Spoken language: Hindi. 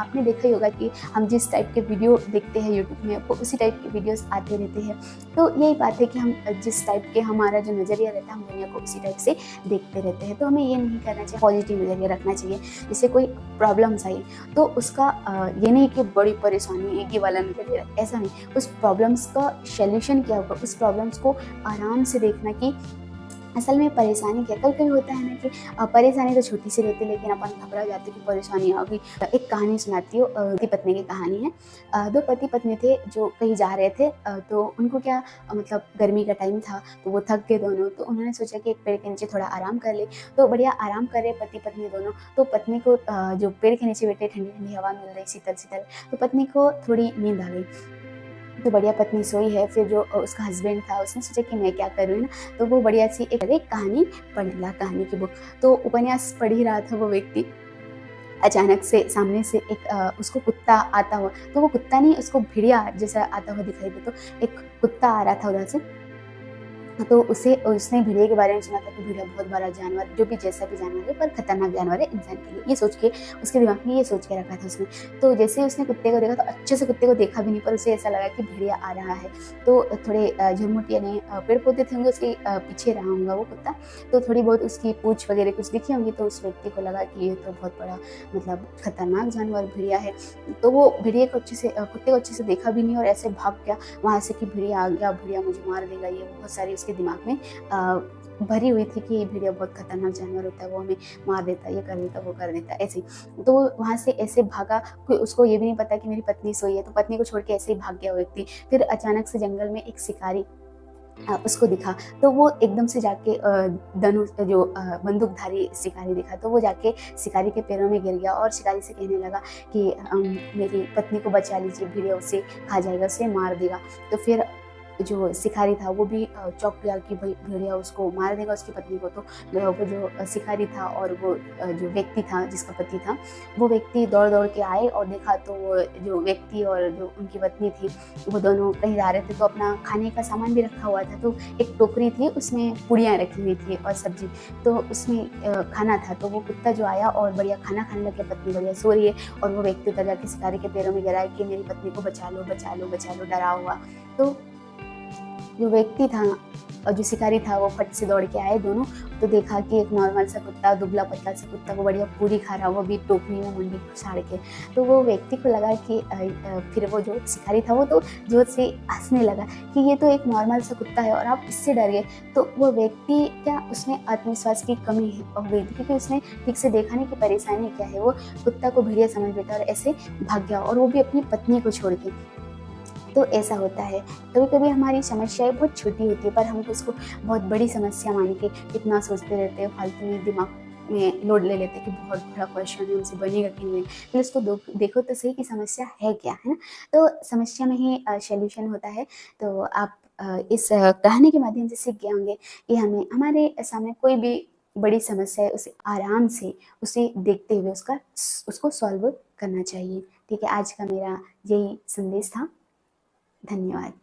आपने देखा ही होगा कि हम जिस टाइप के वीडियो देखते हैं यूट्यूब में, वो उसी टाइप के वीडियोस आते रहते हैं। तो यही बात है कि हम जिस टाइप के हमारा जो नज़रिया रहता है, हम दुनिया को उसी टाइप से देखते रहते हैं। तो हमें ये नहीं करना चाहिए, पॉजिटिव नज़रिया रखना चाहिए। जैसे कोई प्रॉब्लम्स आई तो उसका ये नहीं कि बड़ी परेशानी एक ही वाला नज़रिया, ऐसा नहीं। उस प्रॉब्लम्स का सॉल्यूशन क्या होगा, उस प्रॉब्लम्स को आराम से देखना कि असल में परेशानी क्या। कभी कभी होता है ना कि परेशानी तो छोटी सी रहती है, लेकिन अपन घबरा जाते हैं कि परेशानी आ गई। एक कहानी सुनाती हूँ, पति पत्नी की कहानी है। दो पति पत्नी थे जो कहीं जा रहे थे, तो उनको क्या मतलब गर्मी का टाइम था, तो वो थक गए दोनों। तो उन्होंने सोचा कि एक पेड़ के नीचे थोड़ा आराम कर ले। तो बढ़िया आराम कर रहे पति पत्नी दोनों। तो पत्नी को जो पेड़ के नीचे बैठे ठंडी ठंडी हवा मिल रही, शीतल शीतल, तो पत्नी को थोड़ी नींद आ गई। तो बढ़िया पत्नी सोई है। फिर जो उसका हस्बैंड था, उसने सोचा कि मैं क्या करूँ ना, तो वो बढ़िया सी एक कहानी पढ़ ला, कहानी की बुक। तो उपन्यास पढ़ ही रहा था वो व्यक्ति, अचानक से सामने से एक उसको कुत्ता आता हुआ, तो वो कुत्ता नहीं, उसको भेड़िया जैसा आता हुआ दिखाई दे। तो एक कुत्ता आ रहा था उधर से। तो उसने भेड़िए के बारे में सुना था कि भेड़िया बहुत बड़ा जानवर, जो भी जैसा भी जानवर है, पर खतरनाक जानवर है इंसान के लिए, ये सोच के उसके दिमाग में ये सोच के रखा था उसने। तो जैसे ही उसने कुत्ते को देखा, तो अच्छे से कुत्ते को देखा भी नहीं, पर उसे ऐसा लगा कि भेड़िया आ रहा है। तो थोड़े झुरमुट यानी पेड़ पौधे थे होंगे उसके पीछे रहा होगा वो कुत्ता। तो थोड़ी बहुत उसकी पूंछ वगैरह कुछ दिखी होंगी, तो उस व्यक्ति को लगा कि ये तो बहुत बड़ा मतलब खतरनाक जानवर भेड़िया है। तो वो भेड़िए को कुत्ते को अच्छे से देखा भी नहीं, और ऐसे भाग गया वहाँ से कि भेड़िया आ गया, भेड़िया मुझे मार देगा, ये बहुत सारी उसके दिमाग में भरी हुई थी कि भेड़िया बहुत खतरनाक जानवर होता है, वो हमें मार देता, ये कर देता, वो कर देता, ऐसे। तो वहाँ से ऐसे भागा, कोई उसको ये भी नहीं पता कि मेरी पत्नी सोई है, तो पत्नी को छोड़ के ऐसे ही भाग गया वो व्यक्ति। फिर अचानक से जंगल में एक शिकारी उसको दिखा। तो वो एकदम से जाके धनुष जो बंदूकधारी शिकारी दिखा, तो वो जाके शिकारी के पैरों में गिर गया और शिकारी से कहने लगा कि मेरी पत्नी को बचा लीजिए, भेड़िया उसे खा जाएगा, उसे मार देगा। तो फिर जो शिकारी था वो भी चौंक गया कि भाई भेड़िया उसको मार देगा, उसकी पत्नी को। तो वो जो शिकारी था और वो जो व्यक्ति था जिसका पति था, वो व्यक्ति दौड़ दौड़ के आए और देखा तो वो जो व्यक्ति और जो उनकी पत्नी थी, वो दोनों कहीं जा रहे थे। तो अपना खाने का सामान भी रखा हुआ था, तो एक टोकरी थी, उसमें पूड़ियाँ रखी हुई थी और सब्जी, तो उसमें खाना था। तो वो कुत्ता जो आया और बढ़िया खाना खाने लगे, पत्नी बढ़िया सो रही है, और वो व्यक्ति उतर जाके शिकारी के पैरों में गिरा है कि मेरी पत्नी को बचा लो, बचा लो, बचा लो, डरा हुआ। तो जो व्यक्ति था और जो शिकारी था, वो फट से दौड़ के आए दोनों। तो देखा कि एक नॉर्मल सा कुत्ता, दुबला पतला सा कुत्ता, वो बढ़िया पूरी खा रहा, वो भी टोकरी में मुंडी साड़ के। तो वो व्यक्ति को लगा कि फिर वो जो शिकारी था वो तो जोर से हंसने लगा कि ये तो एक नॉर्मल सा कुत्ता है और आप इससे डर गए। तो वो व्यक्ति क्या, उसमें आत्मविश्वास की कमी हो गई थी, क्योंकि उसने ठीक से देखा नहीं कि परेशानी क्या है। वो कुत्ता को भेड़िया समझ बैठा और ऐसे भाग गया, और वो भी अपनी पत्नी को छोड़ के। तो ऐसा होता है, कभी कभी हमारी समस्याएं बहुत छोटी होती है, पर हम उसको बहुत बड़ी समस्या मान के इतना सोचते रहते हैं, फालतू में दिमाग में लोड ले लेते हैं कि बहुत बड़ा क्वेश्चन है, हमसे बनेगा कि नहीं। फिर उसको देखो तो सही कि समस्या है क्या, है ना। तो समस्या में ही सॉल्यूशन होता है। तो आप इस कहानी के माध्यम से सीख गए होंगे कि हमें हमारे सामने कोई भी बड़ी समस्या है, उसे आराम से उसे देखते हुए उसको सॉल्व करना चाहिए। ठीक है, आज का मेरा यही संदेश था। धन्यवाद।